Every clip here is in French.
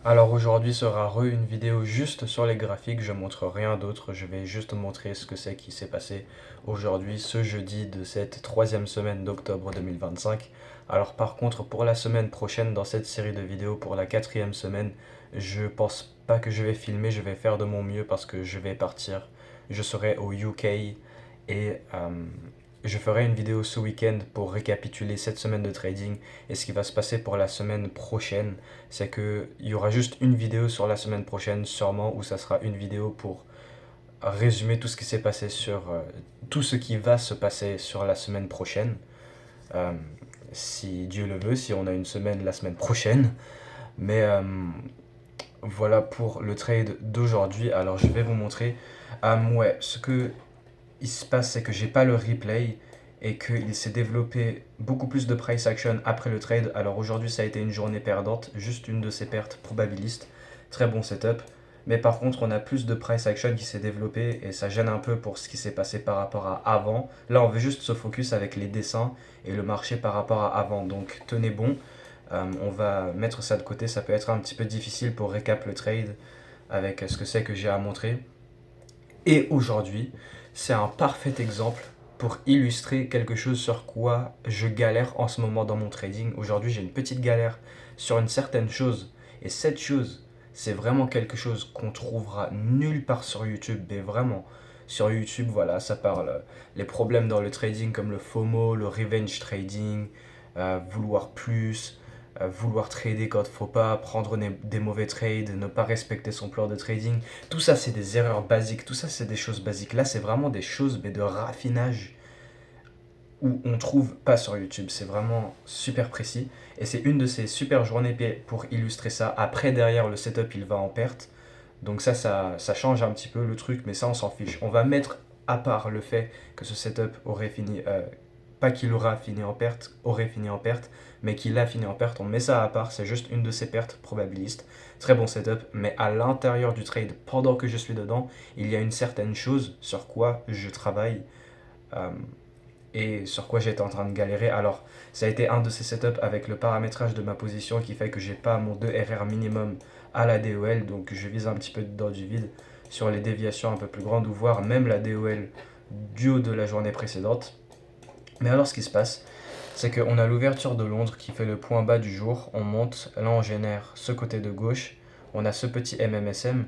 Alors aujourd'hui sera une vidéo juste sur les graphiques, je montre rien d'autre, je vais juste montrer ce que c'est qui s'est passé aujourd'hui, ce jeudi de cette troisième semaine d'octobre 2025. Alors par contre pour la semaine prochaine dans cette série de vidéos pour la quatrième semaine, je pense pas que je vais filmer, je vais faire de mon mieux parce que je vais partir, je serai au UK et je ferai une vidéo ce week-end pour récapituler cette semaine de trading et ce qui va se passer pour la semaine prochaine. C'est qu'il y aura juste une vidéo sur la semaine prochaine, sûrement, où ça sera une vidéo pour résumer tout ce qui s'est passé tout ce qui va se passer sur la semaine prochaine. Euh, si Dieu le veut, si on a une semaine la semaine prochaine. Mais voilà pour le trade d'aujourd'hui. Alors je vais vous montrer. Ouais, ce que il se passe, c'est que j'ai pas le replay et qu'il s'est développé beaucoup plus de price action après le trade. Alors aujourd'hui, ça a été une journée perdante, juste une de ces pertes probabilistes. Très bon setup. Mais par contre, on a plus de price action qui s'est développé et ça gêne un peu pour ce qui s'est passé par rapport à avant. Là, on veut juste se focus avec les dessins et le marché par rapport à avant. Donc tenez bon. On va mettre ça de côté. Ça peut être un petit peu difficile pour récap le trade avec ce que c'est que j'ai à montrer. Et aujourd'hui, c'est un parfait exemple pour illustrer quelque chose sur quoi je galère en ce moment dans mon trading. Aujourd'hui, j'ai une petite galère sur une certaine chose. Et cette chose, c'est vraiment quelque chose qu'on trouvera nulle part sur YouTube. Mais vraiment, sur YouTube, voilà, ça parle les problèmes dans le trading comme le FOMO, le revenge trading, vouloir plus, vouloir trader quand il faut pas, prendre des mauvais trades, ne pas respecter son plan de trading. Tout ça, c'est des erreurs basiques. Tout ça, c'est des choses basiques. Là, c'est vraiment des choses, mais de raffinage où on trouve pas sur YouTube. C'est vraiment super précis. Et c'est une de ces super journées pour illustrer ça. Après, derrière, le setup, il va en perte. Donc ça change un petit peu le truc, mais ça, on s'en fiche. On va mettre à part le fait que ce setup aurait fini, pas qu'il aura fini en perte, aurait fini en perte, mais qu'il a fini en perte. On met ça à part, c'est juste une de ces pertes probabilistes. Très bon setup, mais à l'intérieur du trade, pendant que je suis dedans, il y a une certaine chose sur quoi je travaille euh, et sur quoi j'étais en train de galérer. Alors, ça a été un de ces setups avec le paramétrage de ma position qui fait que j'ai pas mon 2 RR minimum à la DOL, donc je vise un petit peu dans du vide sur les déviations un peu plus grandes ou voire même la DOL du haut de la journée précédente. Mais alors, ce qui se passe, c'est qu'on a l'ouverture de Londres qui fait le point bas du jour, on monte, là on génère ce côté de gauche, on a ce petit MMSM,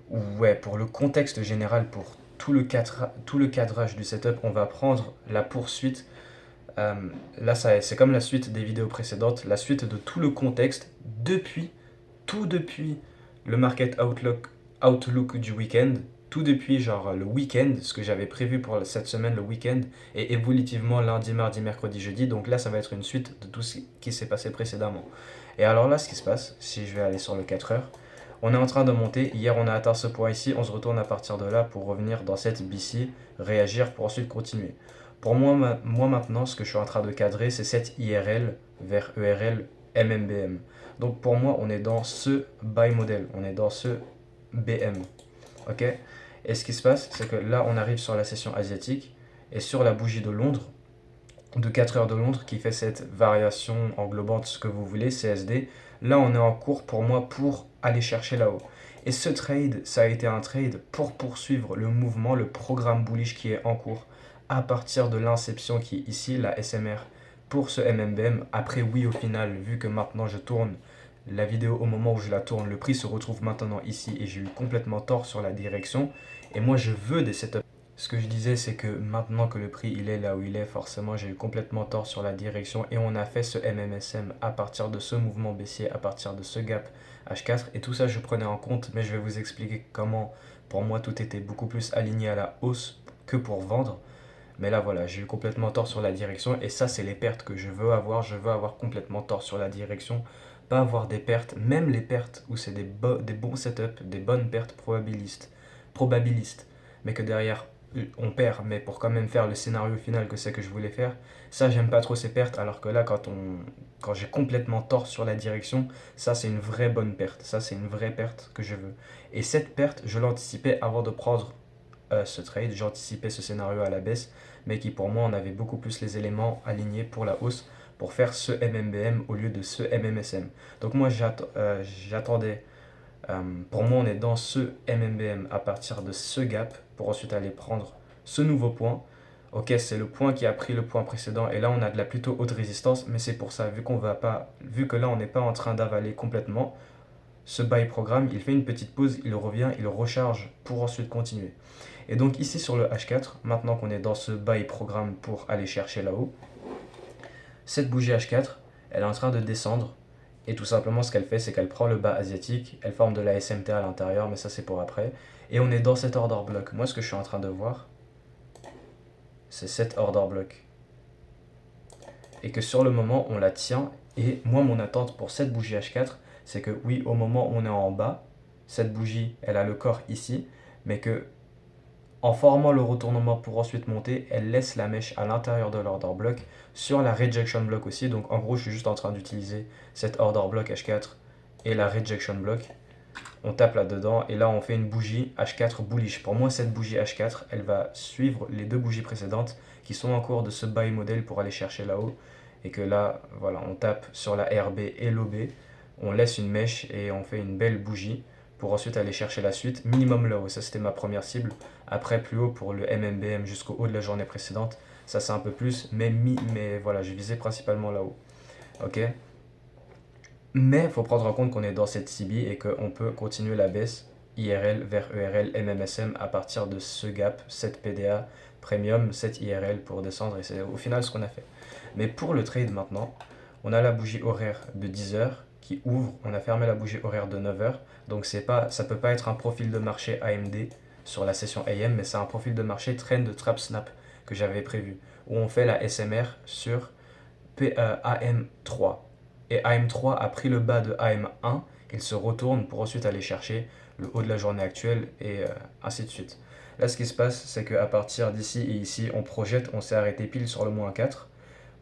où ouais, pour le contexte général, pour tout le cadrage du setup, on va prendre la poursuite. Euh, Là, c'est comme la suite des vidéos précédentes, la suite de tout le contexte depuis le market outlook du week-end, tout depuis genre le week-end, ce que j'avais prévu pour cette semaine, le week-end, et évolutivement lundi, mardi, mercredi, jeudi. Donc là, ça va être une suite de tout ce qui s'est passé précédemment. Et alors là, ce qui se passe, si je vais aller sur le 4 heures, on est en train de monter. Hier, on a atteint ce point ici. On se retourne à partir de là pour revenir dans cette BC, réagir pour ensuite continuer. Pour moi maintenant, ce que je suis en train de cadrer, c'est cette IRL vers ERL MMBM. Donc pour moi, on est dans ce buy model, on est dans ce BM. Ok. Et ce qui se passe, c'est que là, on arrive sur la session asiatique et sur la bougie de Londres, de 4 heures de Londres, qui fait cette variation englobante, ce que vous voulez, CSD. Là, on est en cours pour moi pour aller chercher là-haut. Et ce trade, ça a été un trade pour poursuivre le mouvement, le programme bullish qui est en cours à partir de l'inception qui est ici, la SMR, pour ce MMBM. Après, oui, au final, vu que maintenant je tourne la vidéo au moment où je la tourne, le prix se retrouve maintenant ici et j'ai eu complètement tort sur la direction. Et moi, je veux des setups. Ce que je disais, c'est que maintenant que le prix il est là où il est, forcément j'ai eu complètement tort sur la direction et on a fait ce MMSM à partir de ce mouvement baissier, à partir de ce gap H4 et tout ça je prenais en compte, mais je vais vous expliquer comment pour moi tout était beaucoup plus aligné à la hausse que pour vendre. Mais là voilà, j'ai eu complètement tort sur la direction et ça c'est les pertes que je veux avoir complètement tort sur la direction, pas avoir des pertes, même les pertes où c'est des bons setups, des bonnes pertes probabilistes, mais que derrière on perd, mais pour quand même faire le scénario final que c'est que je voulais faire, ça j'aime pas trop ces pertes, alors que là quand j'ai complètement tort sur la direction, ça c'est une vraie bonne perte, ça c'est une vraie perte que je veux. Et cette perte, je l'anticipais avant de prendre ce trade, j'anticipais ce scénario à la baisse, mais qui pour moi on avait beaucoup plus les éléments alignés pour la hausse, pour faire ce MMBM au lieu de ce MMSM. Donc moi j'attendais, pour moi on est dans ce MMBM à partir de ce gap pour ensuite aller prendre ce nouveau point. Ok, c'est le point qui a pris le point précédent et là on a de la plutôt haute résistance, mais c'est pour ça, vu que là on n'est pas en train d'avaler complètement, ce buy programme, il fait une petite pause, il revient, il recharge pour ensuite continuer. Et donc ici sur le H4, maintenant qu'on est dans ce buy programme pour aller chercher là-haut, cette bougie H4, elle est en train de descendre. Et tout simplement, ce qu'elle fait, c'est qu'elle prend le bas asiatique, elle forme de la SMT à l'intérieur, mais ça c'est pour après. Et on est dans cet order block. Moi, ce que je suis en train de voir, c'est cet order block. Et que sur le moment, on la tient. Et moi, mon attente pour cette bougie H4, c'est que oui, au moment où on est en bas, cette bougie, elle a le corps ici, mais que en formant le retournement pour ensuite monter, elle laisse la mèche à l'intérieur de l'order block sur la rejection block aussi. Donc en gros, je suis juste en train d'utiliser cet order block H4 et la rejection block. On tape là-dedans et là on fait une bougie H4 bullish. Pour moi, cette bougie H4, elle va suivre les deux bougies précédentes qui sont en cours de ce buy model pour aller chercher là-haut. Et que là, voilà, on tape sur la RB et l'OB, on laisse une mèche et on fait une belle bougie pour ensuite aller chercher la suite, minimum là-haut. Ça, c'était ma première cible. Après, plus haut pour le MMBM jusqu'au haut de la journée précédente. Ça, c'est un peu plus, mais voilà, je visais principalement là-haut. Ok. Mais il faut prendre en compte qu'on est dans cette CB et qu'on peut continuer la baisse IRL vers ERL MMSM à partir de ce gap, cette PDA Premium, cette IRL pour descendre. Et c'est au final ce qu'on a fait. Mais pour le trade maintenant, on a la bougie horaire de 10 heures qui ouvre, on a fermé la bougie horaire de 9 heures. Donc ça ne peut pas être un profil de marché AMD sur la session AM, mais c'est un profil de marché trend trap snap que j'avais prévu, où on fait la SMR sur AM3. Et AM3 a pris le bas de AM1, il se retourne pour ensuite aller chercher le haut de la journée actuelle et ainsi de suite. Là, ce qui se passe, c'est qu'à partir d'ici et ici, on projette, on s'est arrêté pile sur le moins 4.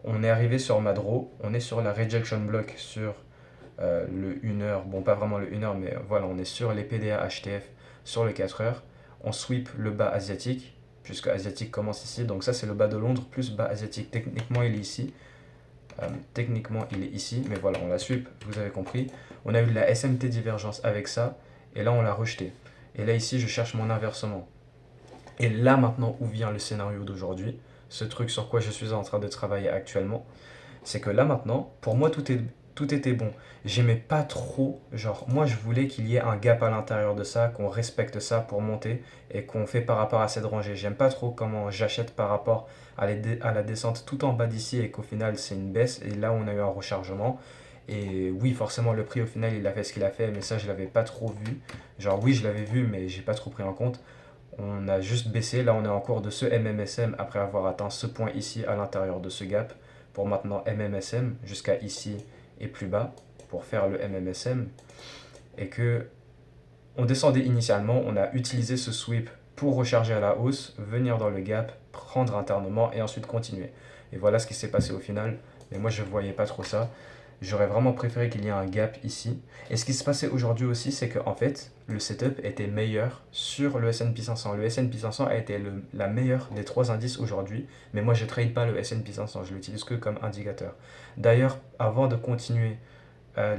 On est arrivé sur Madro, on est sur la rejection block sur le 1 heure, bon pas vraiment le 1 heure, mais voilà, on est sur les PDA HTF sur le 4 heures. On sweep le bas asiatique, puisque asiatique commence ici, donc ça c'est le bas de Londres plus bas asiatique. Techniquement il est ici, mais voilà, on la sweep, vous avez compris. On a eu de la SMT divergence avec ça, et là on l'a rejeté. Et là ici je cherche mon inversement. Et là maintenant où vient le scénario d'aujourd'hui, ce truc sur quoi je suis en train de travailler actuellement, c'est que là maintenant, pour moi tout était bon. J'aimais pas trop, genre moi je voulais qu'il y ait un gap à l'intérieur de ça, qu'on respecte ça pour monter et qu'on fait par rapport à cette rangée. J'aime pas trop comment j'achète par rapport à la descente tout en bas d'ici et qu'au final c'est une baisse et là on a eu un rechargement. Et oui, forcément le prix au final il a fait ce qu'il a fait, mais ça je l'avais pas trop vu. Genre oui je l'avais vu mais j'ai pas trop pris en compte. On a juste baissé, là on est en cours de ce MMSM après avoir atteint ce point ici à l'intérieur de ce gap pour maintenant MMSM jusqu'à ici et plus bas pour faire le MMSM et que on descendait initialement, on a utilisé ce sweep pour recharger à la hausse, venir dans le gap, prendre internement et ensuite continuer. Et voilà ce qui s'est passé au final, mais moi je ne voyais pas trop ça. J'aurais vraiment préféré qu'il y ait un gap ici. Et ce qui se passait aujourd'hui aussi, c'est qu'en fait, le setup était meilleur sur le S&P 500. Le S&P 500 a été la meilleure des trois indices aujourd'hui, mais moi je ne trade pas le S&P 500, je l'utilise que comme indicateur. D'ailleurs, avant de continuer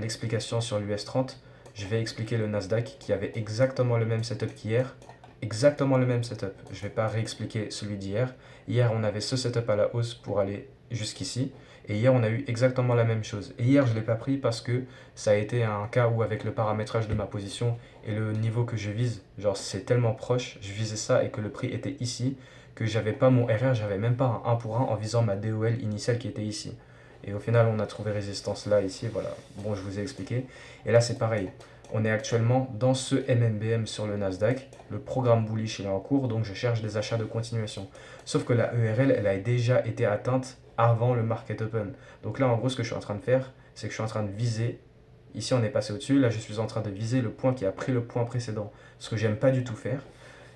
l'explication sur l'US 30, je vais expliquer le Nasdaq qui avait exactement le même setup qu'hier. Exactement le même setup. Je ne vais pas réexpliquer celui d'hier. Hier, on avait ce setup à la hausse pour aller jusqu'ici. Et hier, on a eu exactement la même chose. Et hier, je ne l'ai pas pris parce que ça a été un cas où, avec le paramétrage de ma position et le niveau que je vise, genre c'est tellement proche, je visais ça et que le prix était ici, que j'avais pas mon RR, j'avais même pas un 1 pour 1 en visant ma DOL initiale qui était ici. Et au final, on a trouvé résistance là, ici, voilà. Bon, je vous ai expliqué. Et là, c'est pareil. On est actuellement dans ce MMBM sur le Nasdaq. Le programme bullish il est en cours, donc je cherche des achats de continuation. Sauf que la ERL, elle a déjà été atteinte avant le market open. Donc là, en gros, ce que je suis en train de faire, c'est que je suis en train de viser. Ici, on est passé au-dessus. Là, je suis en train de viser le point qui a pris le point précédent. Ce que j'aime pas du tout faire.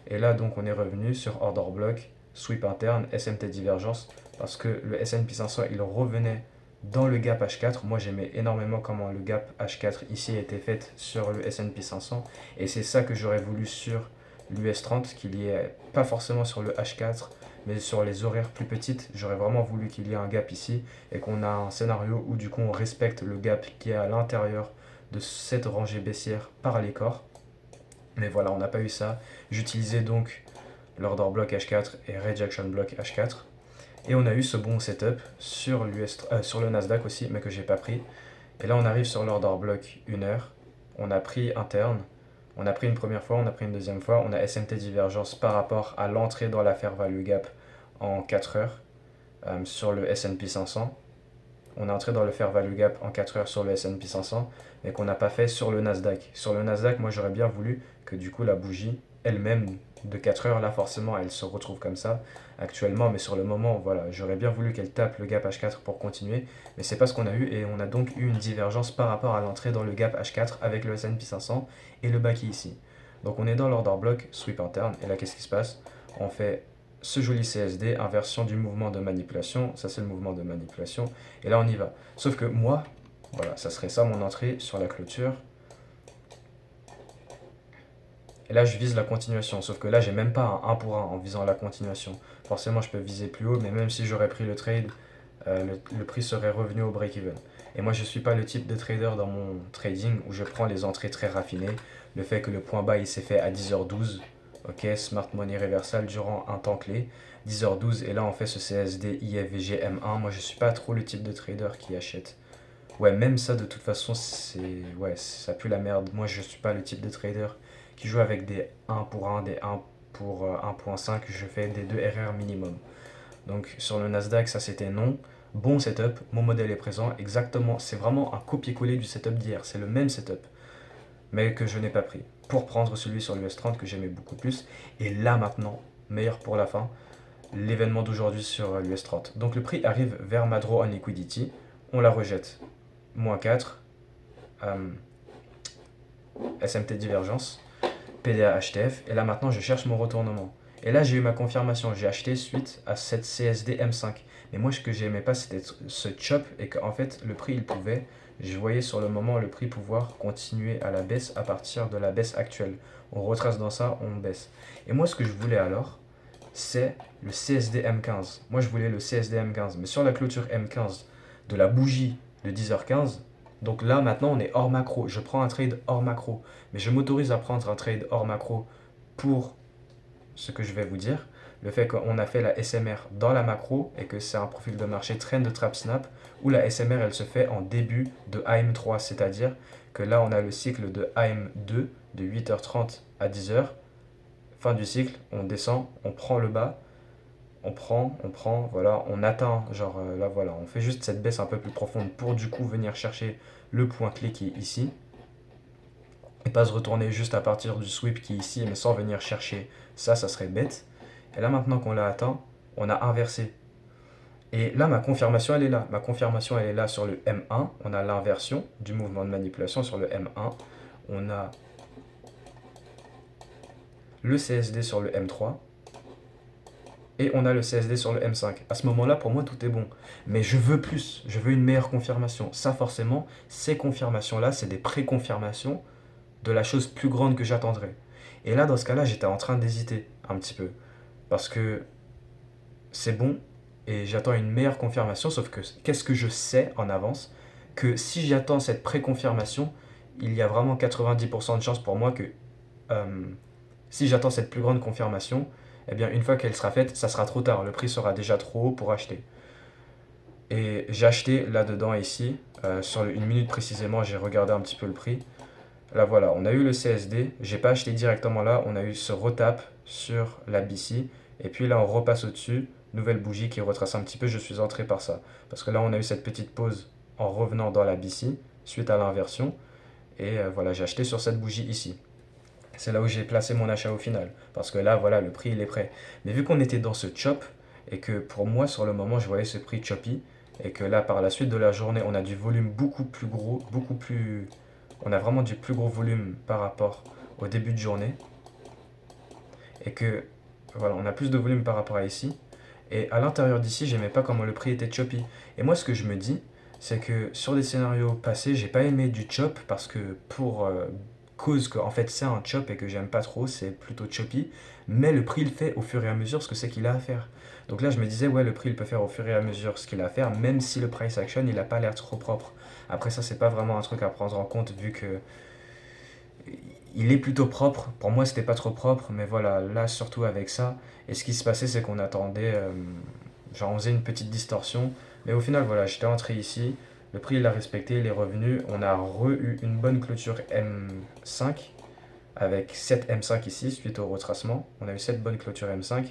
Et là, donc, on est revenu sur order block, sweep interne, SMT divergence. Parce que le S&P 500, il revenait dans le gap H4. Moi, j'aimais énormément comment le gap H4 ici était fait sur le S&P 500. Et c'est ça que j'aurais voulu sur l'US 30, qu'il y ait pas forcément sur le H4, mais sur les horaires plus petites, j'aurais vraiment voulu qu'il y ait un gap ici et qu'on a un scénario où du coup on respecte le gap qui est à l'intérieur de cette rangée baissière par les corps. Mais voilà, on n'a pas eu ça. J'utilisais donc l'order block H4 et rejection block H4. Et on a eu ce bon setup sur, sur le Nasdaq aussi, mais que j'ai pas pris. Et là, on arrive sur l'order block 1 heure. On a pris interne. On a pris une première fois, on a pris une deuxième fois. On a SMT divergence par rapport à l'entrée dans la fair value gap en 4 heures sur le S&P 500. On est entré dans le fair value gap en 4 heures sur le S&P 500, mais qu'on n'a pas fait sur le Nasdaq. Sur le Nasdaq, moi j'aurais bien voulu que du coup la bougie elle-même de 4 heures, là forcément elle se retrouve comme ça actuellement, mais sur le moment, voilà, j'aurais bien voulu qu'elle tape le gap H4 pour continuer, mais c'est pas ce qu'on a eu et on a donc eu une divergence par rapport à l'entrée dans le gap H4 avec le S&P 500 et le bas qui est ici. Donc on est dans l'order block, sweep interne, et là qu'est-ce qui se passe? On fait ce joli CSD, inversion du mouvement de manipulation, ça c'est le mouvement de manipulation, et là on y va. Sauf que moi, voilà, ça serait ça mon entrée sur la clôture. Et là je vise la continuation, sauf que là j'ai même pas un 1 pour 1 en visant la continuation. Forcément je peux viser plus haut, mais même si j'aurais pris le trade, le prix serait revenu au break-even. Et moi je suis pas le type de trader dans mon trading où je prends les entrées très raffinées. Le fait que le point bas il s'est fait à 10h12, ok, smart money reversal durant un temps clé, 10h12, et là on fait ce CSD IFVG M1. Moi je suis pas trop le type de trader qui achète. Ouais, même ça de toute façon c'est, ouais, ça pue la merde. Moi je suis pas le type de trader qui joue avec des 1 pour 1, des 1 pour 1.5, je fais des 2 RR minimum. Donc sur le Nasdaq, ça c'était non. Bon setup, mon modèle est présent, exactement, c'est vraiment un copier-coller du setup d'hier, c'est le même setup, mais que je n'ai pas pris, pour prendre celui sur l'US30 que j'aimais beaucoup plus. Et là maintenant, meilleur pour la fin, l'événement d'aujourd'hui sur l'US30. Donc le prix arrive vers ma draw on liquidity, on la rejette, moins 4, SMT divergence, PDA HTF, et là maintenant je cherche mon retournement. Et là j'ai eu ma confirmation, j'ai acheté suite à cette CSD M5. Mais moi ce que j'aimais pas c'était ce chop et qu'en fait le prix il pouvait, je voyais sur le moment le prix pouvoir continuer à la baisse à partir de la baisse actuelle. On retrace dans ça, on baisse. Et moi ce que je voulais alors, c'est le CSD M15. Moi je voulais le CSD M15, mais sur la clôture M15 de la bougie de 10h15, donc là maintenant on est hors macro, je prends un trade hors macro, mais je m'autorise à prendre un trade hors macro pour ce que je vais vous dire, le fait qu'on a fait la SMR dans la macro et que c'est un profil de marché trend de trap snap où la SMR elle se fait en début de AM3, c'est-à-dire que là on a le cycle de AM2 de 8h30 à 10h, fin du cycle, on descend, on prend le bas, voilà, on atteint, genre là voilà, on fait juste cette baisse un peu plus profonde pour du coup venir chercher le point clé qui est ici, et pas se retourner juste à partir du sweep qui est ici, mais sans venir chercher ça, ça serait bête. Et là maintenant qu'on l'a atteint, on a inversé. Et là, ma confirmation, elle est là. Ma confirmation, elle est là sur le M1. On a l'inversion du mouvement de manipulation sur le M1. On a le CSD sur le M3. Et on a le CSD sur le M5. À ce moment-là, pour moi, tout est bon. Mais je veux plus. Je veux une meilleure confirmation. Ça, forcément, ces confirmations-là, c'est des pré-confirmations de la chose plus grande que j'attendrais. Et là, dans ce cas-là, j'étais en train d'hésiter un petit peu. Parce que c'est bon et j'attends une meilleure confirmation, sauf que qu'est-ce que je sais en avance? Que si j'attends cette pré-confirmation, il y a vraiment 90% de chances pour moi que euh, si j'attends cette plus grande confirmation, eh bien une fois qu'elle sera faite, ça sera trop tard, le prix sera déjà trop haut pour acheter. Et j'ai acheté là-dedans ici, sur une minute précisément, j'ai regardé un petit peu le prix. Là voilà, on a eu le CSD, j'ai pas acheté directement là, on a eu ce retape sur la BC, et puis là on repasse au-dessus, nouvelle bougie qui retrace un petit peu, je suis entré par ça. Parce que là on a eu cette petite pause en revenant dans la BC, suite à l'inversion, et voilà, j'ai acheté sur cette bougie ici. C'est là où j'ai placé mon achat au final, parce que là voilà, le prix il est prêt. Mais vu qu'on était dans ce chop, et que pour moi sur le moment je voyais ce prix choppy, et que là par la suite de la journée on a du volume beaucoup plus gros, beaucoup plus on a vraiment du plus gros volume par rapport au début de journée. Et que, voilà, on a plus de volume par rapport à ici. Et à l'intérieur d'ici, j'aimais pas comment le prix était choppy. Et moi, ce que je me dis, c'est que sur des scénarios passés, j'ai pas aimé du chop parce que pour cause que en fait c'est un chop et que j'aime pas trop, c'est plutôt choppy, mais le prix il fait au fur et à mesure ce que c'est qu'il a à faire. Donc là je me disais ouais le prix il peut faire au fur et à mesure ce qu'il a à faire, même si le price action il a pas l'air trop propre. Après ça c'est pas vraiment un truc à prendre en compte vu que il est plutôt propre. Pour moi c'était pas trop propre, mais voilà là surtout avec ça. Et ce qui se passait c'est qu'on attendait, genre on faisait une petite distorsion, mais au final voilà j'étais entré ici. Le prix, il a respecté les revenus. On a eu une bonne clôture M5 avec 7 M5 ici suite au retracement. On a eu 7 bonnes clôtures M5.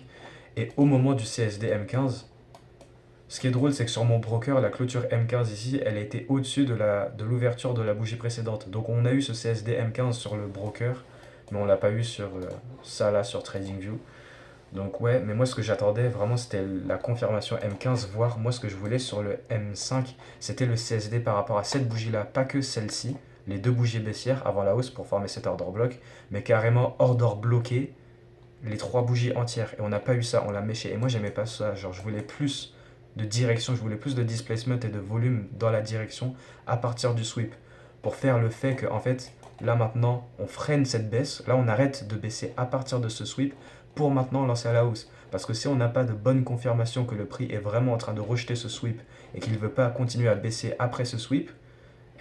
Et au moment du CSD M15, ce qui est drôle, c'est que sur mon broker, la clôture M15 ici, elle a été au-dessus de l'ouverture de la bougie précédente. Donc on a eu ce CSD M15 sur le broker, mais on l'a pas eu sur ça là sur TradingView. Donc ouais, mais moi ce que j'attendais vraiment c'était la confirmation M15, voire moi ce que je voulais sur le M5, c'était le CSD par rapport à cette bougie-là, pas que celle-ci, les deux bougies baissières avant la hausse pour former cet order block, mais carrément order bloqué, les trois bougies entières. Et on n'a pas eu ça, on l'a méché. Et moi j'aimais pas ça, genre je voulais plus de direction, je voulais plus de displacement et de volume dans la direction à partir du sweep. Pour faire le fait que en fait, là maintenant, on freine cette baisse, là on arrête de baisser à partir de ce sweep pour maintenant lancer à la hausse. Parce que si on n'a pas de bonne confirmation que le prix est vraiment en train de rejeter ce sweep et qu'il ne veut pas continuer à baisser après ce sweep,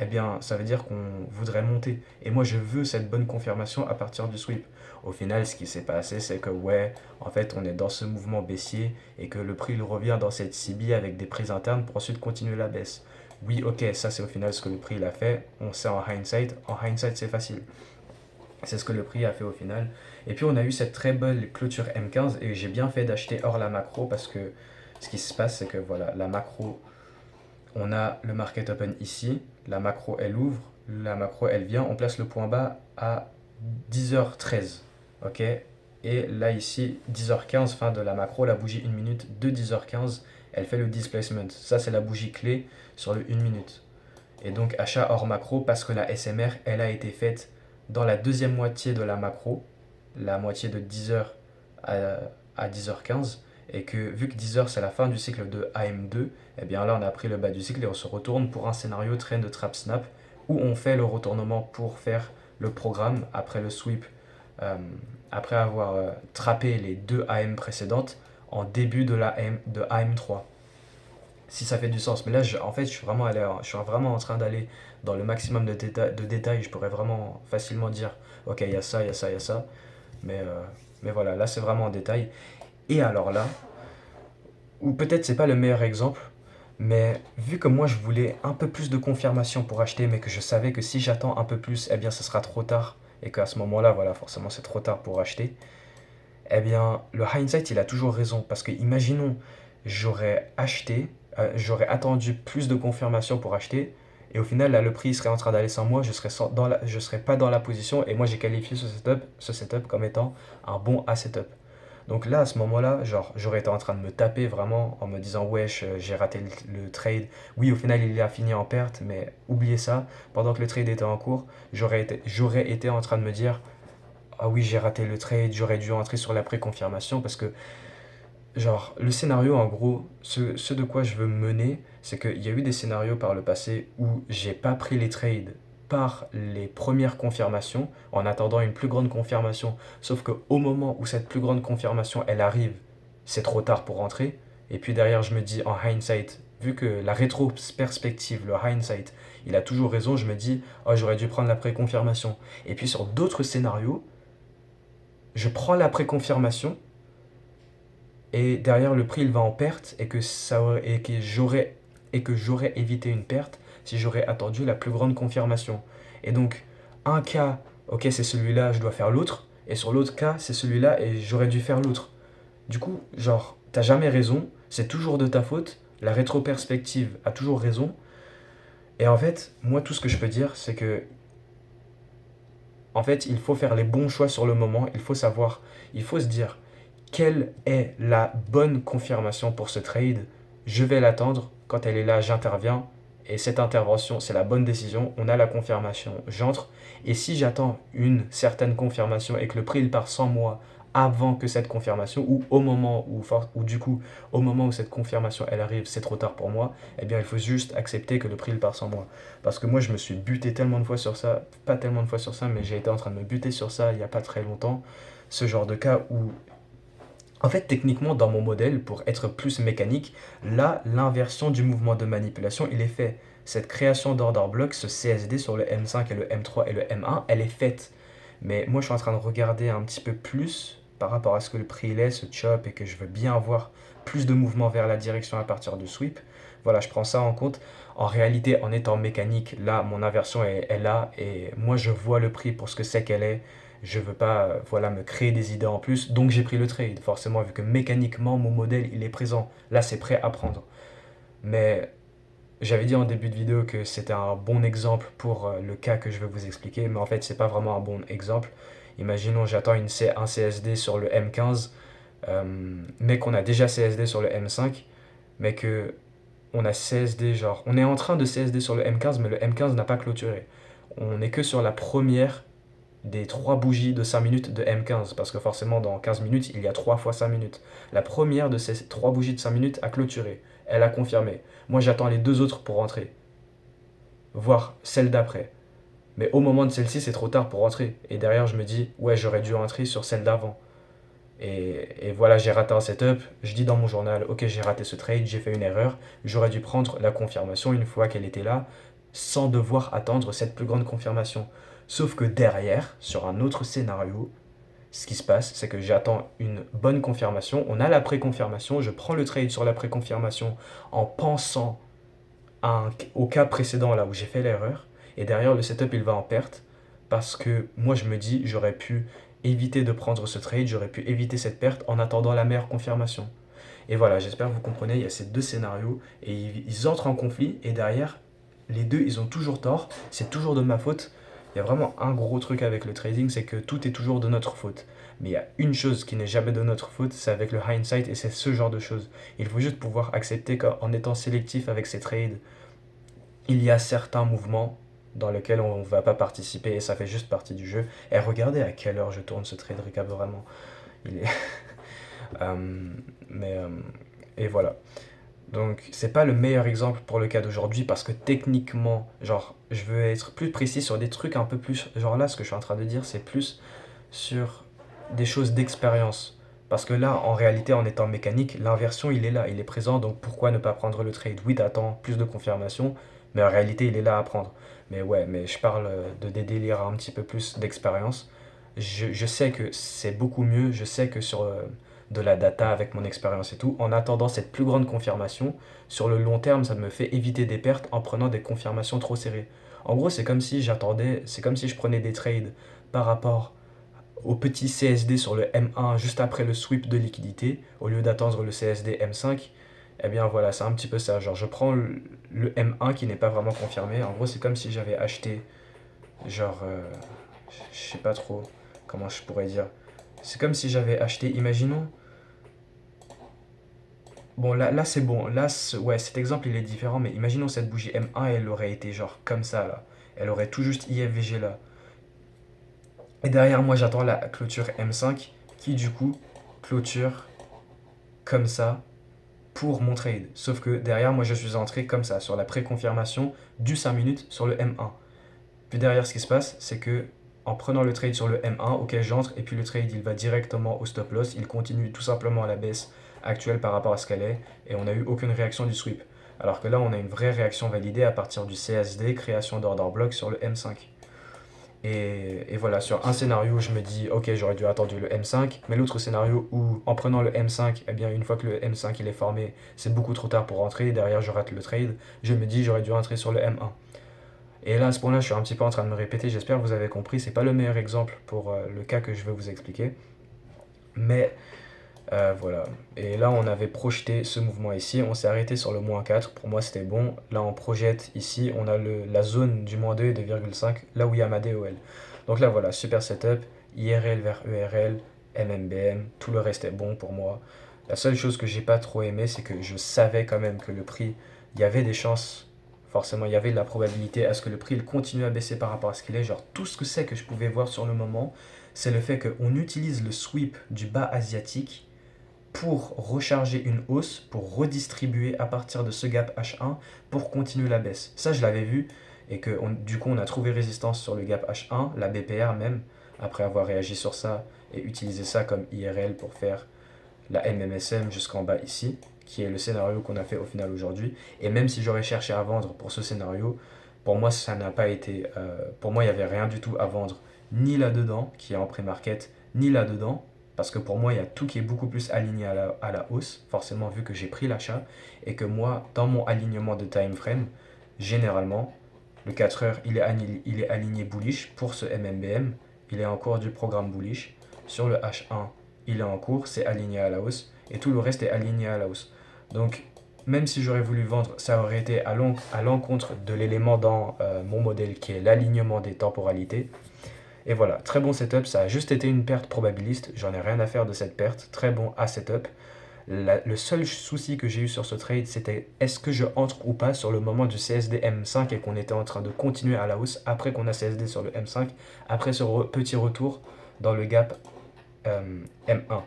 eh bien, ça veut dire qu'on voudrait monter. Et moi, je veux cette bonne confirmation à partir du sweep. Au final, ce qui s'est passé, c'est que, ouais, en fait, on est dans ce mouvement baissier et que le prix il revient dans cette CB avec des prises internes pour ensuite continuer la baisse. Oui, ok, ça c'est au final ce que le prix il a fait. On sait en hindsight. En hindsight, c'est facile. C'est ce que le prix a fait au final. Et puis, on a eu cette très belle clôture M15 et j'ai bien fait d'acheter hors la macro parce que ce qui se passe, c'est que, voilà, la macro, on a le market open ici, la macro elle ouvre, la macro elle vient, on place le point bas à 10h13. Ok. Et là ici, 10h15, fin de la macro, la bougie 1 minute de 10h15, elle fait le displacement. Ça c'est la bougie clé sur le 1 minute. Et donc achat hors macro parce que la SMR elle a été faite dans la deuxième moitié de la macro, la moitié de 10h à 10h15, et que vu que 10h c'est la fin du cycle de AM2, et bien là on a pris le bas du cycle et on se retourne pour un scénario trend de trap snap où on fait le retournement pour faire le programme après le sweep, euh, après avoir trappé les deux AM précédentes en début de AM3. Si ça fait du sens. Mais là, en fait, je suis vraiment en train d'aller dans le maximum de détails. Je pourrais vraiment facilement dire, ok, il y a ça, il y a ça, il y a ça. Mais, euh, mais voilà, là, c'est vraiment en détail. Et alors là, ou peut-être c'est pas le meilleur exemple, mais vu que moi je voulais un peu plus de confirmation pour acheter, mais que je savais que si j'attends un peu plus, eh bien ce sera trop tard, et qu'à ce moment-là, voilà, forcément c'est trop tard pour acheter, eh bien le hindsight il a toujours raison, parce que imaginons, j'aurais acheté, j'aurais attendu plus de confirmation pour acheter, et au final là le prix serait en train d'aller sans moi, je serais pas dans la position, et moi j'ai qualifié ce setup comme étant un bon A setup. Donc là, à ce moment-là, genre, j'aurais été en train de me taper vraiment en me disant, wesh, j'ai raté le trade. Oui, au final, il a fini en perte, mais oubliez ça. Pendant que le trade était en cours, j'aurais été en train de me dire, ah oui, j'ai raté le trade, j'aurais dû entrer sur la préconfirmation parce que, genre, le scénario, en gros, ce de quoi je veux me mener, c'est qu'il y a eu des scénarios par le passé où j'ai pas pris les trades par les premières confirmations en attendant une plus grande confirmation. Sauf qu'au moment où cette plus grande confirmation elle arrive, c'est trop tard pour rentrer. Et puis derrière, je me dis en hindsight, vu que la rétro-perspective, le hindsight, il a toujours raison, je me dis, oh, j'aurais dû prendre la préconfirmation. Et puis sur d'autres scénarios, je prends la préconfirmation et derrière le prix il va en perte et que j'aurais évité une perte si j'aurais attendu la plus grande confirmation. Et donc un cas, ok c'est celui-là, je dois faire l'autre, et sur l'autre cas c'est celui-là et j'aurais dû faire l'autre. Du coup, genre, t'as jamais raison, c'est toujours de ta faute, la rétroperspective a toujours raison, et en fait, moi tout ce que je peux dire c'est que en fait il faut faire les bons choix sur le moment, il faut se dire quelle est la bonne confirmation pour ce trade. Je vais l'attendre, quand elle est là, j'interviens, et cette intervention, c'est la bonne décision, on a la confirmation, j'entre, et si j'attends une certaine confirmation et que le prix il part sans moi avant que cette confirmation, ou au moment où, ou du coup, au moment où cette confirmation elle arrive, c'est trop tard pour moi, eh bien il faut juste accepter que le prix il part sans moi. Parce que moi je me suis buté tellement de fois sur ça, pas tellement de fois sur ça, mais j'ai été en train de me buter sur ça il n'y a pas très longtemps, ce genre de cas où en fait, techniquement, dans mon modèle, pour être plus mécanique, là, l'inversion du mouvement de manipulation, il est fait. Cette création d'order block, ce CSD sur le M5 et le M3 et le M1, elle est faite. Mais moi, je suis en train de regarder un petit peu plus par rapport à ce que le prix il est, ce chop, et que je veux bien avoir plus de mouvement vers la direction à partir du sweep. Voilà, je prends ça en compte. En réalité, en étant mécanique, là, mon inversion est là, et moi, je vois le prix pour ce que c'est qu'elle est. Je veux pas voilà, me créer des idées en plus, donc j'ai pris le trade, forcément, vu que mécaniquement, mon modèle, il est présent. Là, c'est prêt à prendre. Mais j'avais dit en début de vidéo que c'était un bon exemple pour le cas que je vais vous expliquer, mais en fait, c'est pas vraiment un bon exemple. Imaginons, j'attends un CSD sur le M15, mais qu'on a déjà CSD sur le M5, mais que on a CSD, genre, on est en train de CSD sur le M15, mais le M15 n'a pas clôturé. On est que sur la première des 3 bougies de 5 minutes de M15, parce que forcément dans 15 minutes, il y a 3 fois 5 minutes. La première de ces 3 bougies de 5 minutes a clôturé, elle a confirmé. Moi j'attends les deux autres pour rentrer, voire celle d'après. Mais au moment de celle-ci, c'est trop tard pour rentrer. Et derrière, je me dis, ouais, j'aurais dû rentrer sur celle d'avant. Et voilà, j'ai raté un setup. Je dis dans mon journal, ok, j'ai raté ce trade, j'ai fait une erreur. J'aurais dû prendre la confirmation une fois qu'elle était là, sans devoir attendre cette plus grande confirmation. Sauf que derrière, sur un autre scénario, ce qui se passe, c'est que j'attends une bonne confirmation. On a la pré-confirmation, je prends le trade sur la pré-confirmation en pensant au cas précédent là où j'ai fait l'erreur. Et derrière, le setup il va en perte parce que moi je me dis j'aurais pu éviter de prendre ce trade, j'aurais pu éviter cette perte en attendant la meilleure confirmation. Et voilà, j'espère que vous comprenez, il y a ces deux scénarios et ils entrent en conflit et derrière, les deux ils ont toujours tort, c'est toujours de ma faute. Il y a vraiment un gros truc avec le trading, c'est que tout est toujours de notre faute. Mais il y a une chose qui n'est jamais de notre faute, c'est avec le hindsight et c'est ce genre de choses. Il faut juste pouvoir accepter qu'en étant sélectif avec ses trades, il y a certains mouvements dans lesquels on ne va pas participer et ça fait juste partie du jeu. Et regardez à quelle heure je tourne ce trade recap vraiment. Il est. Euh, mais. Et voilà. Donc, c'est pas le meilleur exemple pour le cas d'aujourd'hui parce que techniquement, genre, je veux être plus précis sur des trucs un peu plus. Genre là, ce que je suis en train de dire, c'est plus sur des choses d'expérience. Parce que là, en réalité, en étant mécanique, l'inversion, il est là, il est présent, donc pourquoi ne pas prendre le trade? Oui, t'attends plus de confirmation, mais en réalité, il est là à prendre. Mais ouais, mais je parle de des délires un petit peu plus d'expérience. Je sais que c'est beaucoup mieux, je sais que sur de la data avec mon expérience et tout, en attendant cette plus grande confirmation, sur le long terme, ça me fait éviter des pertes en prenant des confirmations trop serrées. En gros, c'est comme si j'attendais, c'est comme si je prenais des trades par rapport au petit CSD sur le M1 juste après le sweep de liquidité, au lieu d'attendre le CSD M5, eh bien voilà, c'est un petit peu ça. Genre, je prends le M1 qui n'est pas vraiment confirmé. En gros, c'est comme si j'avais acheté, genre, je sais pas trop comment je pourrais dire. C'est comme si j'avais acheté, imaginons. Bon, là c'est bon. Là, ouais, cet exemple, il est différent. Mais imaginons cette bougie M1, elle aurait été genre comme ça, là. Elle aurait tout juste IFVG là. Et derrière moi, j'attends la clôture M5 qui, du coup, clôture comme ça pour mon trade. Sauf que derrière moi, je suis entré comme ça, sur la pré-confirmation du 5 minutes sur le M1. Puis derrière, ce qui se passe, c'est que en prenant le trade sur le M1, ok, j'entre et puis le trade il va directement au stop loss. Il continue tout simplement à la baisse actuelle par rapport à ce qu'elle est et on n'a eu aucune réaction du sweep. Alors que là, on a une vraie réaction validée à partir du CSD, création d'order block sur le M5. Et voilà, sur un scénario, je me dis, ok, j'aurais dû attendre le M5, mais l'autre scénario où, en prenant le M5, eh bien, une fois que le M5 il est formé, c'est beaucoup trop tard pour rentrer, derrière je rate le trade, je me dis, j'aurais dû rentrer sur le M1. Et là, à ce point-là, je suis un petit peu en train de me répéter, j'espère que vous avez compris, c'est pas le meilleur exemple pour le cas que je vais vous expliquer, mais voilà. Et là, on avait projeté ce mouvement ici. On s'est arrêté sur le -4. Pour moi, c'était bon. Là, on projette ici. On a la zone du -2 et de 2,5, là où il y a ma DOL. Donc là, voilà, super setup. IRL vers ERL, MMBM. Tout le reste est bon pour moi. La seule chose que j'ai pas trop aimé, c'est que je savais quand même que le prix, il y avait des chances. Forcément, il y avait de la probabilité à ce que le prix il continue à baisser par rapport à ce qu'il est. Genre, tout ce que c'est que je pouvais voir sur le moment, c'est le fait qu'on utilise le sweep du bas asiatique pour recharger une hausse, pour redistribuer à partir de ce gap H1 pour continuer la baisse. Ça, je l'avais vu et que du coup, on a trouvé résistance sur le gap H1, la BPR même, après avoir réagi sur ça et utilisé ça comme IRL pour faire la MMSM jusqu'en bas ici, qui est le scénario qu'on a fait au final aujourd'hui. Et même si j'aurais cherché à vendre pour ce scénario, pour moi, ça n'a pas été. Pour moi, il n'y avait rien du tout à vendre, ni là-dedans, qui est en pré-market, ni là-dedans, parce que pour moi, il y a tout qui est beaucoup plus aligné à la hausse, forcément, vu que j'ai pris l'achat, et que moi, dans mon alignement de time frame, généralement, le 4 heures, il est aligné bullish pour ce MMBM, il est en cours du programme bullish. Sur le H1, il est en cours, c'est aligné à la hausse, et tout le reste est aligné à la hausse. Donc, même si j'aurais voulu vendre, ça aurait été à l'encontre de l'élément dans mon modèle qui est l'alignement des temporalités. Et voilà, très bon setup, ça a juste été une perte probabiliste, j'en ai rien à faire de cette perte, très bon à setup. Le seul souci que j'ai eu sur ce trade, c'était est-ce que je entre ou pas sur le moment du CSD M5 et qu'on était en train de continuer à la hausse après qu'on a CSD sur le M5, après ce petit retour dans le gap M1.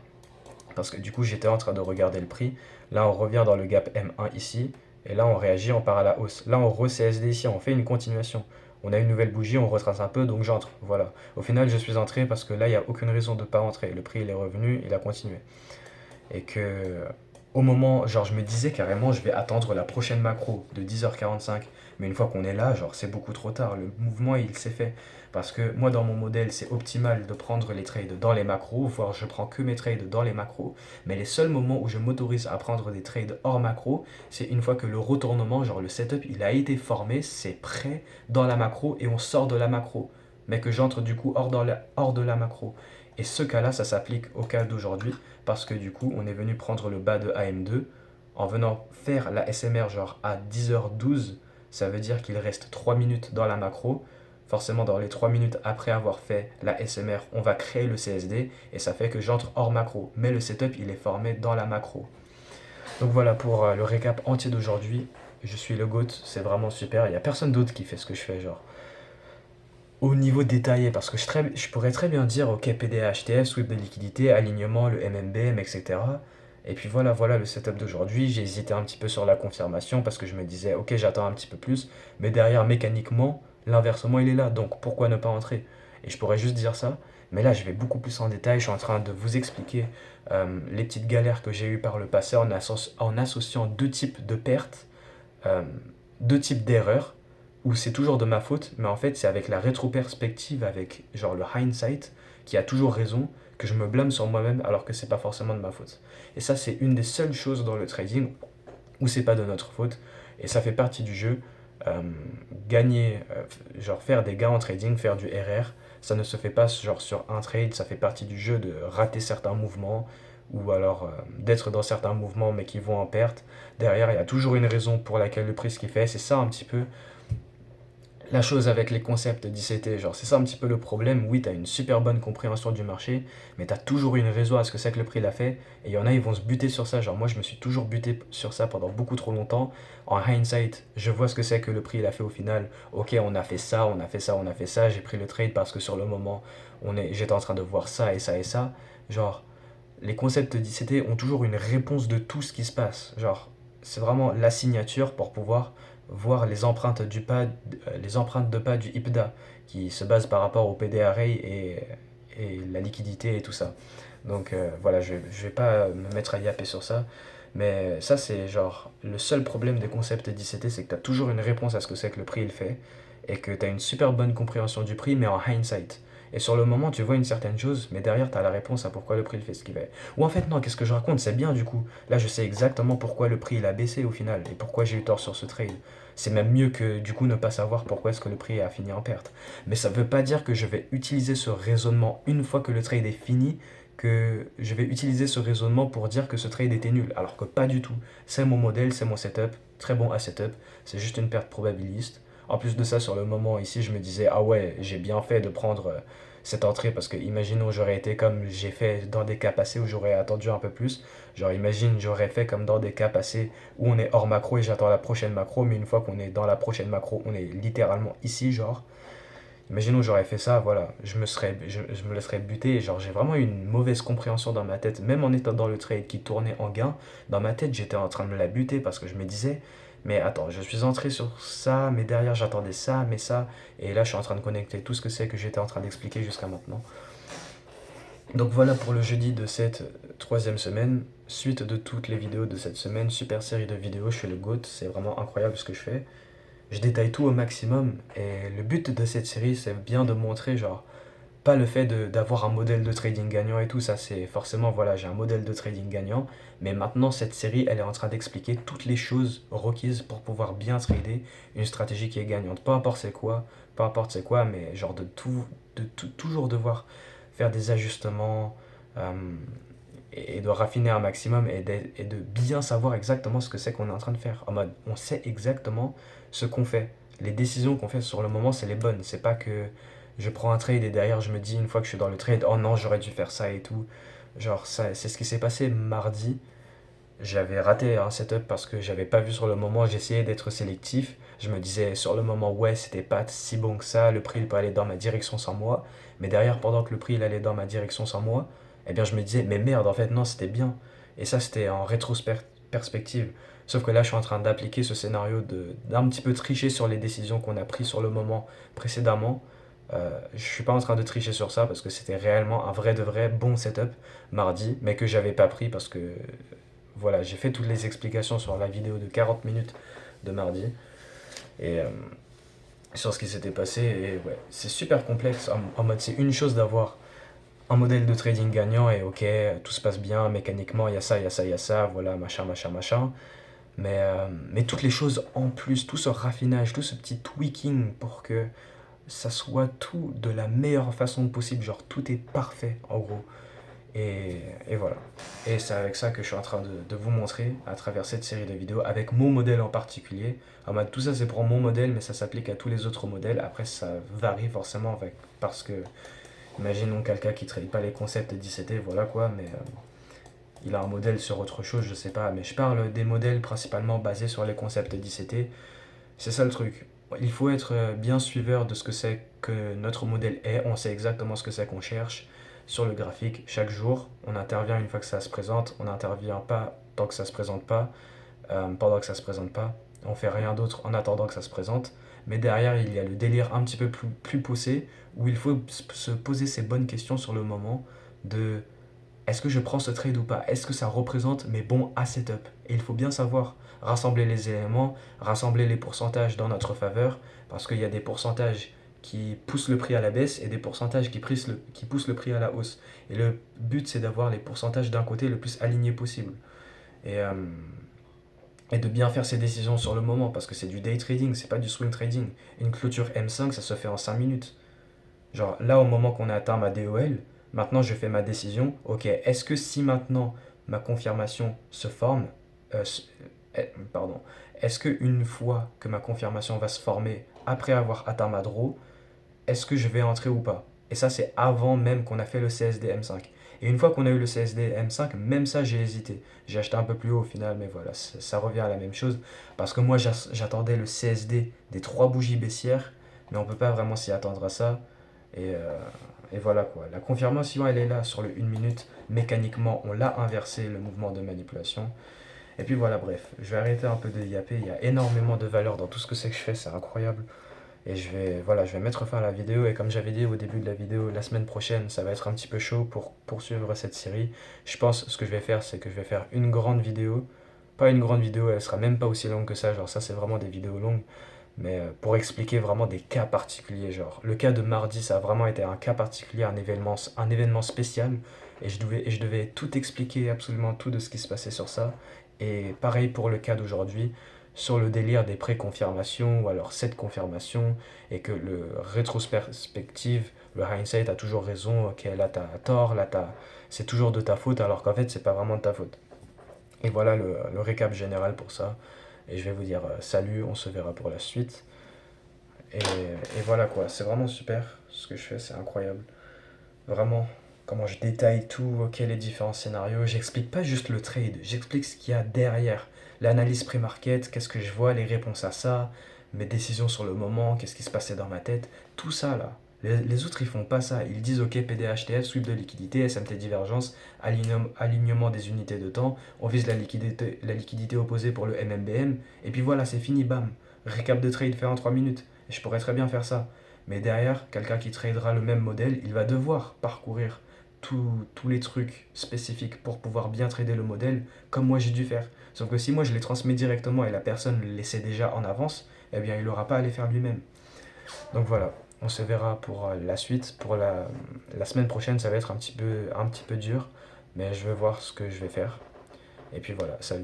Parce que du coup, j'étais en train de regarder le prix. Là, on revient dans le gap M1 ici. Et là, on réagit, on part à la hausse. Là, on re-CSD ici, on fait une continuation. On a une nouvelle bougie, on retrace un peu, donc j'entre. Voilà. Au final, je suis entré parce que là, il n'y a aucune raison de ne pas entrer. Le prix, il est revenu, il a continué. Et que au moment, genre je me disais carrément je vais attendre la prochaine macro de 10h45, mais une fois qu'on est là, genre c'est beaucoup trop tard, le mouvement il s'est fait. Parce que moi dans mon modèle c'est optimal de prendre les trades dans les macros, voire je prends que mes trades dans les macros, mais les seuls moments où je m'autorise à prendre des trades hors macro, c'est une fois que le retournement, genre le setup il a été formé, c'est prêt dans la macro et on sort de la macro, mais que j'entre du coup hors de la macro. Et ce cas-là, ça s'applique au cas d'aujourd'hui, parce que du coup, on est venu prendre le bas de AM2 en venant faire la SMR genre à 10h12, ça veut dire qu'il reste 3 minutes dans la macro. Forcément, dans les 3 minutes après avoir fait la SMR, on va créer le CSD et ça fait que j'entre hors macro. Mais le setup, il est formé dans la macro. Donc voilà pour le récap entier d'aujourd'hui. Je suis le GOAT, c'est vraiment super. Il n'y a personne d'autre qui fait ce que je fais, genre au niveau détaillé, parce que je pourrais très bien dire, ok, PDA, HTF, sweep de liquidité, alignement, le MMBM, etc. Et puis voilà le setup d'aujourd'hui. J'ai hésité un petit peu sur la confirmation parce que je me disais, ok, j'attends un petit peu plus, mais derrière, mécaniquement, l'inversement, il est là, donc pourquoi ne pas entrer? Et je pourrais juste dire ça, mais là, je vais beaucoup plus en détail. Je suis en train de vous expliquer les petites galères que j'ai eues par le passé en associant deux types de pertes, euh, deux types d'erreurs où c'est toujours de ma faute, mais en fait c'est avec la rétroperspective, avec genre le hindsight, qui a toujours raison, que je me blâme sur moi-même alors que c'est pas forcément de ma faute. Et ça c'est une des seules choses dans le trading où c'est pas de notre faute, et ça fait partie du jeu. Euh, Gagner, genre faire des gains en trading, faire du RR, ça ne se fait pas genre sur un trade, ça fait partie du jeu de rater certains mouvements, ou alors d'être dans certains mouvements mais qui vont en perte. Derrière, il y a toujours une raison pour laquelle le prix ce qu'il fait, c'est ça un petit peu la chose avec les concepts d'ICT, genre c'est ça un petit peu le problème. Oui, t'as une super bonne compréhension du marché, mais t'as toujours une raison à ce que c'est que le prix l'a fait. Et il y en a, ils vont se buter sur ça. Genre moi, je me suis toujours buté sur ça pendant beaucoup trop longtemps. En hindsight, je vois ce que c'est que le prix l'a fait au final. Ok, on a fait ça, on a fait ça, on a fait ça. J'ai pris le trade parce que sur le moment, j'étais en train de voir ça et ça et ça. Genre, les concepts d'ICT ont toujours une réponse de tout ce qui se passe. Genre, c'est vraiment la signature pour pouvoir voir les empreintes de pas du IPDA qui se base par rapport au PD array et la liquidité et tout ça. Donc voilà, je vais pas me mettre à yapper sur ça, mais ça c'est genre le seul problème des concepts d'ICT, c'est que tu as toujours une réponse à ce que c'est que le prix il fait et que tu as une super bonne compréhension du prix mais en hindsight. Et sur le moment, tu vois une certaine chose, mais derrière, tu as la réponse à pourquoi le prix il fait ce qu'il fait. Ou en fait, non, qu'est-ce que je raconte? C'est bien du coup. Là, je sais exactement pourquoi le prix il a baissé au final et pourquoi j'ai eu tort sur ce trade. C'est même mieux que du coup ne pas savoir pourquoi est-ce que le prix a fini en perte. Mais ça ne veut pas dire que je vais utiliser ce raisonnement une fois que le trade est fini, que je vais utiliser ce raisonnement pour dire que ce trade était nul. Alors que pas du tout. C'est mon modèle, c'est mon setup, très bon à setup. C'est juste une perte probabiliste. En plus de ça, sur le moment ici, je me disais, ah ouais, j'ai bien fait de prendre cette entrée parce que imaginons j'aurais été comme j'ai fait dans des cas passés où j'aurais attendu un peu plus. Genre imagine j'aurais fait comme dans des cas passés où on est hors macro et j'attends la prochaine macro, mais une fois qu'on est dans la prochaine macro, on est littéralement ici, genre. Imaginons j'aurais fait ça, voilà, je me laisserais buter, et genre j'ai vraiment eu une mauvaise compréhension dans ma tête, même en étant dans le trade qui tournait en gain, dans ma tête j'étais en train de me la buter parce que je me disais, mais attends, je suis entré sur ça, mais derrière j'attendais ça, mais ça, et là je suis en train de connecter tout ce que c'est que j'étais en train d'expliquer jusqu'à maintenant. Donc voilà pour le jeudi de cette troisième semaine, suite de toutes les vidéos de cette semaine, super série de vidéos, je suis le GOAT, c'est vraiment incroyable ce que je fais. Je détaille tout au maximum et le but de cette série c'est bien de montrer genre pas le fait d'avoir un modèle de trading gagnant et tout ça, c'est forcément voilà j'ai un modèle de trading gagnant, mais maintenant cette série elle est en train d'expliquer toutes les choses requises pour pouvoir bien trader une stratégie qui est gagnante, peu importe c'est quoi, mais genre toujours devoir faire des ajustements, euh, et de raffiner un maximum et de bien savoir exactement ce que c'est qu'on est en train de faire. En mode, on sait exactement ce qu'on fait. Les décisions qu'on fait sur le moment, c'est les bonnes. C'est pas que je prends un trade et derrière je me dis une fois que je suis dans le trade, oh non, j'aurais dû faire ça et tout. Genre, ça, c'est ce qui s'est passé mardi. J'avais raté un setup parce que j'avais pas vu sur le moment, j'essayais d'être sélectif. Je me disais sur le moment, ouais, c'était pas si bon que ça, le prix il peut aller dans ma direction sans moi. Mais derrière, pendant que le prix il allait dans ma direction sans moi, eh bien je me disais, mais merde, en fait, non, c'était bien. Et ça, c'était en rétrospective. Sauf que là, je suis en train d'appliquer ce scénario d'un petit peu tricher sur les décisions qu'on a prises sur le moment précédemment. Je suis pas en train de tricher sur ça parce que c'était réellement un vrai de vrai bon setup mardi, mais que j'avais pas pris parce que voilà, j'ai fait toutes les explications sur la vidéo de 40 minutes de mardi et sur ce qui s'était passé. Et ouais, c'est super complexe. En mode, c'est une chose d'avoir un modèle de trading gagnant et ok, tout se passe bien mécaniquement, il y a ça, il y a ça, il y a ça, voilà, machin, machin, machin. Mais toutes les choses en plus, tout ce raffinage, tout ce petit tweaking pour que ça soit tout de la meilleure façon possible, genre tout est parfait en gros. Et voilà. Et c'est avec ça que je suis en train de vous montrer à travers cette série de vidéos, avec mon modèle en particulier. En mode, tout ça c'est pour mon modèle, mais ça s'applique à tous les autres modèles. Après, ça varie forcément parce que, imaginons quelqu'un qui ne trade pas les concepts d'ICT, voilà quoi, mais il a un modèle sur autre chose, je sais pas. Mais je parle des modèles principalement basés sur les concepts d'ICT. C'est ça le truc. Il faut être bien suiveur de ce que c'est que notre modèle est. On sait exactement ce que c'est qu'on cherche sur le graphique chaque jour. On intervient une fois que ça se présente. On n'intervient pas tant que ça se présente pas, pendant que ça se présente pas. On fait rien d'autre en attendant que ça se présente. Mais derrière, il y a le délire un petit peu plus poussé où il faut se poser ces bonnes questions sur le moment de est-ce que je prends ce trade ou pas? Est-ce que ça représente mes bons à setup? Et il faut bien savoir rassembler les éléments, rassembler les pourcentages dans notre faveur, parce qu'il y a des pourcentages qui poussent le prix à la baisse et des pourcentages qui poussent le prix à la hausse. Et le but, c'est d'avoir les pourcentages d'un côté le plus alignés possible. Et, euh, et de bien faire ses décisions sur le moment, parce que c'est du day trading, c'est pas du swing trading. Une clôture M5, ça se fait en 5 minutes. Genre là, au moment qu'on a atteint ma DOL, maintenant je fais ma décision. Ok, est-ce que si maintenant ma confirmation se forme, euh, pardon, est-ce que une fois que ma confirmation va se former après avoir atteint ma draw, est-ce que je vais entrer ou pas? Et ça, c'est avant même qu'on a fait le CSD M5. Et une fois qu'on a eu le CSD M5, même ça, j'ai hésité. J'ai acheté un peu plus haut au final, mais voilà, ça revient à la même chose. Parce que moi, j'attendais le CSD des 3 bougies baissières, mais on peut pas vraiment s'y attendre à ça. Et, euh, et voilà quoi. La confirmation, elle est là sur le 1 minute. Mécaniquement, on l'a inversé, le mouvement de manipulation. Et puis voilà, bref. Je vais arrêter un peu de yapper. Il y a énormément de valeur dans tout ce que c'est que je fais. C'est incroyable. Et je vais mettre fin à la vidéo. Et comme j'avais dit au début de la vidéo, la semaine prochaine, ça va être un petit peu chaud pour poursuivre cette série. Je pense ce que je vais faire, c'est que je vais faire une grande vidéo. Pas une grande vidéo, elle sera même pas aussi longue que ça. Genre, ça, c'est vraiment des vidéos longues, mais pour expliquer vraiment des cas particuliers. Genre, le cas de mardi, ça a vraiment été un cas particulier, un événement spécial, et je devais tout expliquer, absolument tout de ce qui se passait sur ça. Et pareil pour le cas d'aujourd'hui, sur le délire des pré-confirmations, ou alors cette confirmation, et que le rétrospective, le hindsight a toujours raison, ok, là t'as tort, c'est toujours de ta faute, alors qu'en fait c'est pas vraiment de ta faute. Et voilà le récap général pour ça. Et je vais vous dire salut, on se verra pour la suite. Et, et voilà quoi, c'est vraiment super ce que je fais, c'est incroyable. Vraiment, comment je détaille tout, ok, les différents scénarios. J'explique pas juste le trade, j'explique ce qu'il y a derrière. L'analyse pré-market, qu'est-ce que je vois, les réponses à ça, mes décisions sur le moment, qu'est-ce qui se passait dans ma tête, tout ça là. Les autres ils font pas ça, ils disent ok PDHTF, sweep de liquidité, SMT divergence, alignement des unités de temps, on vise la liquidité opposée pour le MMBM, et puis voilà c'est fini, bam. Récap de trade fait en 3 minutes, et je pourrais très bien faire ça. Mais derrière, quelqu'un qui tradera le même modèle, il va devoir parcourir tous les trucs spécifiques pour pouvoir bien trader le modèle, comme moi j'ai dû faire. Sauf que si moi je les transmets directement et la personne les sait déjà en avance, eh bien il n'aura pas à les faire lui-même. Donc voilà, on se verra pour la suite. Pour la semaine prochaine, ça va être un petit peu dur, mais je vais voir ce que je vais faire. Et puis voilà, salut.